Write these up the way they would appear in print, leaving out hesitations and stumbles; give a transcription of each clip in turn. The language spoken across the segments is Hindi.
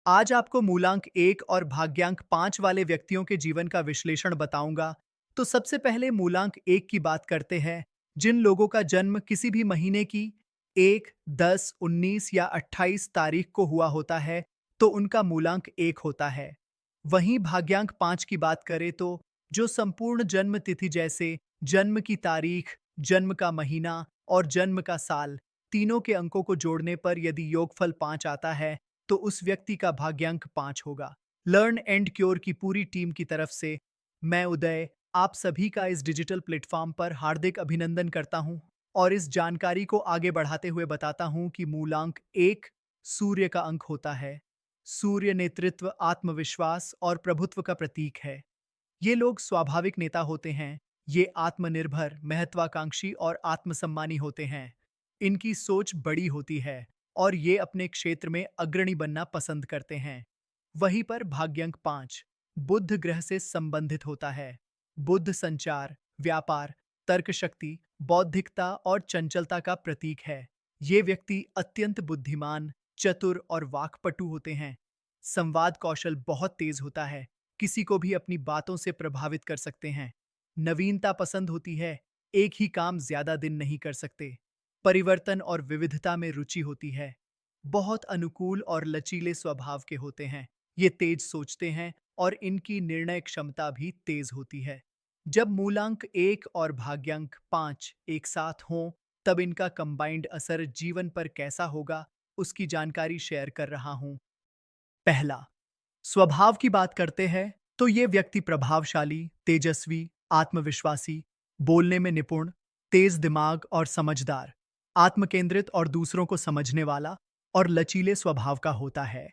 आज आपको मूलांक 1 और भाग्यांक 5 वाले व्यक्तियों के जीवन का विश्लेषण बताऊंगा। तो सबसे पहले मूलांक 1 की बात करते हैं। जिन लोगों का जन्म किसी भी महीने की 1, 10, 19 या 28 तारीख को हुआ होता है, तो उनका मूलांक 1 होता है। वहीं भाग्यांक 5 की बात करें तो जो संपूर्ण जन्म तिथि जैसे जन्म की तारीख, जन्म का महीना और जन्म का साल, तीनों के अंकों को जोड़ने पर यदि योगफल 5 आता है, तो उस व्यक्ति का भाग्यांक 5 होगा। लर्न एंड क्योर की पूरी टीम की तरफ से मैं उदय आप सभी का इस डिजिटल प्लेटफॉर्म पर हार्दिक अभिनंदन करता हूं और इस जानकारी को आगे बढ़ाते हुए बताता हूं कि मूलांक 1 सूर्य का अंक होता है। सूर्य नेतृत्व, आत्मविश्वास और प्रभुत्व का प्रतीक है। ये लोग स्वाभाविक नेता होते हैं। ये आत्मनिर्भर, महत्वाकांक्षी और आत्मसम्मानी होते हैं। इनकी सोच बड़ी होती है और ये अपने क्षेत्र में अग्रणी बनना पसंद करते हैं। वहीं पर भाग्यांक 5 बुध ग्रह से संबंधित होता है। बुध संचार, व्यापार, तर्क शक्ति, बौद्धिकता और चंचलता का प्रतीक है। ये व्यक्ति अत्यंत बुद्धिमान, चतुर और वाक्पटु होते हैं। संवाद कौशल बहुत तेज होता है। किसी को भी अपनी बातों से प्रभावित कर सकते हैं। नवीनता पसंद होती है। एक ही काम ज्यादा दिन नहीं कर सकते। परिवर्तन और विविधता में रुचि होती है। बहुत अनुकूल और लचीले स्वभाव के होते हैं। ये तेज सोचते हैं और इनकी निर्णय क्षमता भी तेज होती है। जब मूलांक 1 और भाग्यांक 5 एक साथ हों, तब इनका कंबाइंड असर जीवन पर कैसा होगा, उसकी जानकारी शेयर कर रहा हूं। पहला, स्वभाव की बात करते हैं तो ये व्यक्ति प्रभावशाली, तेजस्वी, आत्मविश्वासी, बोलने में निपुण, तेज दिमाग और समझदार, आत्मकेंद्रित और दूसरों को समझने वाला और लचीले स्वभाव का होता है।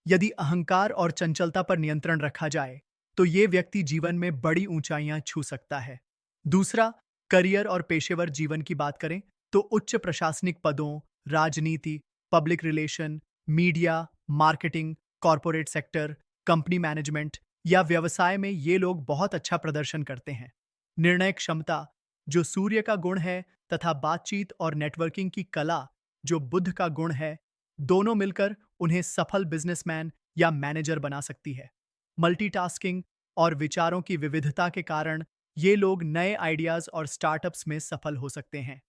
यदि अहंकार और चंचलता पर नियंत्रण रखा जाए, तो ये व्यक्ति जीवन में बड़ी ऊंचाइयां छू सकता है। दूसरा, करियर और पेशेवर जीवन की बात करें तो उच्च प्रशासनिक पदों, राजनीति, public relation, media, marketing, corporate sector, company management या व्यवसाय में ये लोग बहुत अच्छा प्रदर्शन करते हैं। निर्णय क्षमता, जो सूर्य का गुण है, तथा बातचीत और नेटवर्किंग की कला, जो बुध का गुण है, दोनों मिलकर उन्हें सफल बिजनेसमैन या मैनेजर बना सकती है। मल्टीटास्किंग और विचारों की विविधता के कारण ये लोग नए आइडियाज और स्टार्टअप्स में सफल हो सकते हैं।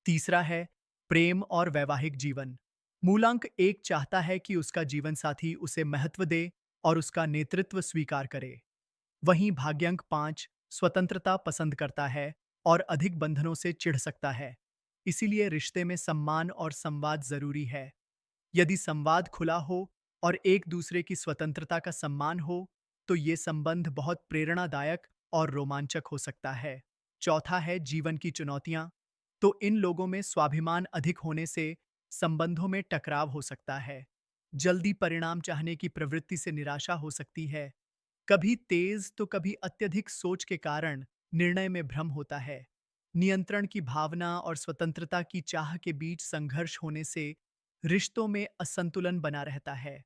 तीसरा है प्रेम और वैवाहिक जीवन। मूलांक 1 चाहता है कि उसका जीवन साथी उसे महत्व दे और उसका नेतृत्व स्वीकार करे। वहीं भाग्यांक 5 स्वतंत्रता पसंद करता है और अधिक बंधनों से चिढ़ सकता है। इसीलिए रिश्ते में सम्मान और संवाद जरूरी है। यदि संवाद खुला हो और एक दूसरे की स्वतंत्रता का सम्मान हो, तो ये संबंध बहुत प्रेरणादायक और रोमांचक हो सकता है। चौथा है जीवन की चुनौतियां। तो इन लोगों में स्वाभिमान अधिक होने से संबंधों में टकराव हो सकता है। जल्दी परिणाम चाहने की प्रवृत्ति से निराशा हो सकती है। कभी तेज तो कभी अत्यधिक सोच के कारण निर्णय में भ्रम होता है। नियंत्रण की भावना और स्वतंत्रता की चाह के बीच संघर्ष होने से रिश्तों में असंतुलन बना रहता है।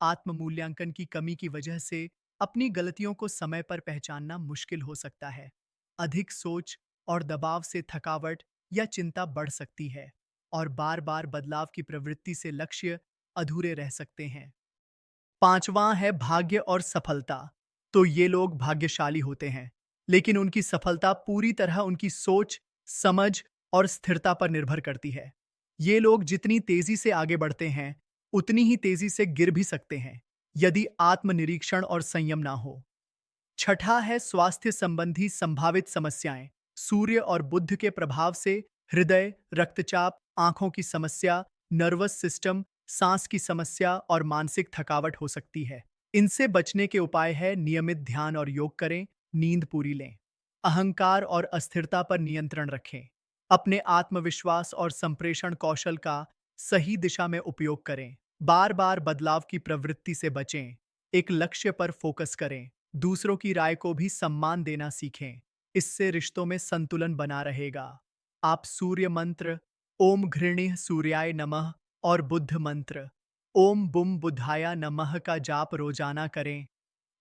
आत्म मूल्यांकन की कमी की वजह से अपनी गलतियों को समय पर पहचानना मुश्किल हो सकता है। अधिक सोच और दबाव से थकावट या चिंता बढ़ सकती है और बार बार बदलाव की प्रवृत्ति से लक्ष्य अधूरे रह सकते हैं। पांचवां है भाग्य और सफलता। तो ये लोग भाग्यशाली होते हैं, लेकिन उनकी सफलता पूरी तरह उनकी सोच, समझ और स्थिरता पर निर्भर करती है। ये लोग जितनी तेजी से आगे बढ़ते हैं, उतनी ही तेजी से गिर भी सकते हैं, यदि आत्मनिरीक्षण और संयम ना हो। छठा है स्वास्थ्य संबंधी संभावित समस्याएं। सूर्य और बुध के प्रभाव से हृदय, रक्तचाप, आंखों की समस्या, नर्वस सिस्टम, सांस की समस्या और मानसिक थकावट हो सकती है। इनसे बचने के उपाय है नियमित ध्यान और योग करें, नींद पूरी लें, अहंकार और अस्थिरता पर नियंत्रण रखें, अपने आत्मविश्वास और संप्रेषण कौशल का सही दिशा में उपयोग करें, बार बार बदलाव की प्रवृत्ति से बचें, एक लक्ष्य पर फोकस करें, दूसरों की राय को भी सम्मान देना सीखें। इससे रिश्तों में संतुलन बना रहेगा। आप सूर्य मंत्र ओम घृणिः सूर्याय नमः और बुद्ध मंत्र ओम बुम बुधाया नमः का जाप रोजाना करें।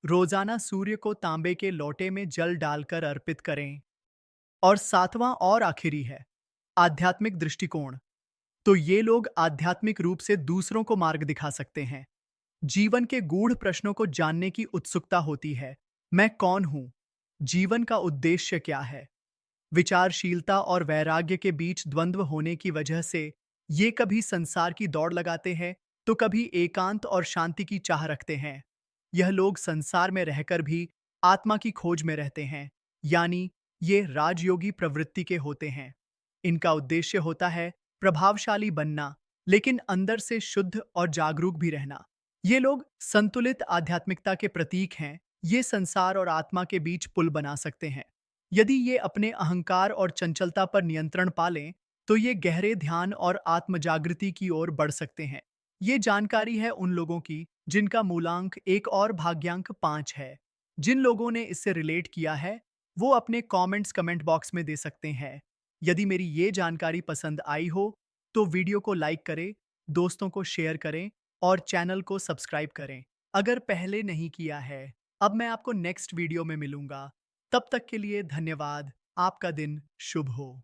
रोजाना सूर्य को तांबे के लोटे में जल डालकर अर्पित करें। और सातवां और आखिरी है आध्यात्मिक दृष्टिकोण। तो ये लोग आध्यात्मिक रूप से दूसरों को मार्ग दिखा सकते हैं। जीवन के गूढ़ प्रश्नों को जानने की उत्सुकता होती है। मैं कौन हूं? जीवन का उद्देश्य क्या है? विचारशीलता और वैराग्य के बीच द्वंद्व होने की वजह से ये कभी संसार की दौड़ लगाते हैं तो कभी एकांत और शांति की चाह रखते हैं। यह लोग संसार में रहकर भी आत्मा की खोज में रहते हैं, यानी ये राजयोगी प्रवृत्ति के होते हैं। इनका उद्देश्य होता है प्रभावशाली बनना, लेकिन अंदर से शुद्ध और जागरूक भी रहना। ये लोग संतुलित आध्यात्मिकता के प्रतीक हैं। ये संसार और आत्मा के बीच पुल बना सकते हैं। यदि ये अपने अहंकार और चंचलता पर नियंत्रण पा लें, तो ये गहरे ध्यान और आत्मजागृति की ओर बढ़ सकते हैं। ये जानकारी है उन लोगों की जिनका मूलांक 1 और भाग्यांक 5 है। जिन लोगों ने इससे रिलेट किया है, वो अपने कमेंट बॉक्स में दे सकते हैं। यदि मेरी ये जानकारी पसंद आई हो, तो वीडियो को लाइक करें, दोस्तों को शेयर करें और चैनल को सब्सक्राइब करें, अगर पहले नहीं किया है। अब मैं आपको नेक्स्ट वीडियो में मिलूंगा। तब तक के लिए धन्यवाद। आपका दिन शुभ हो।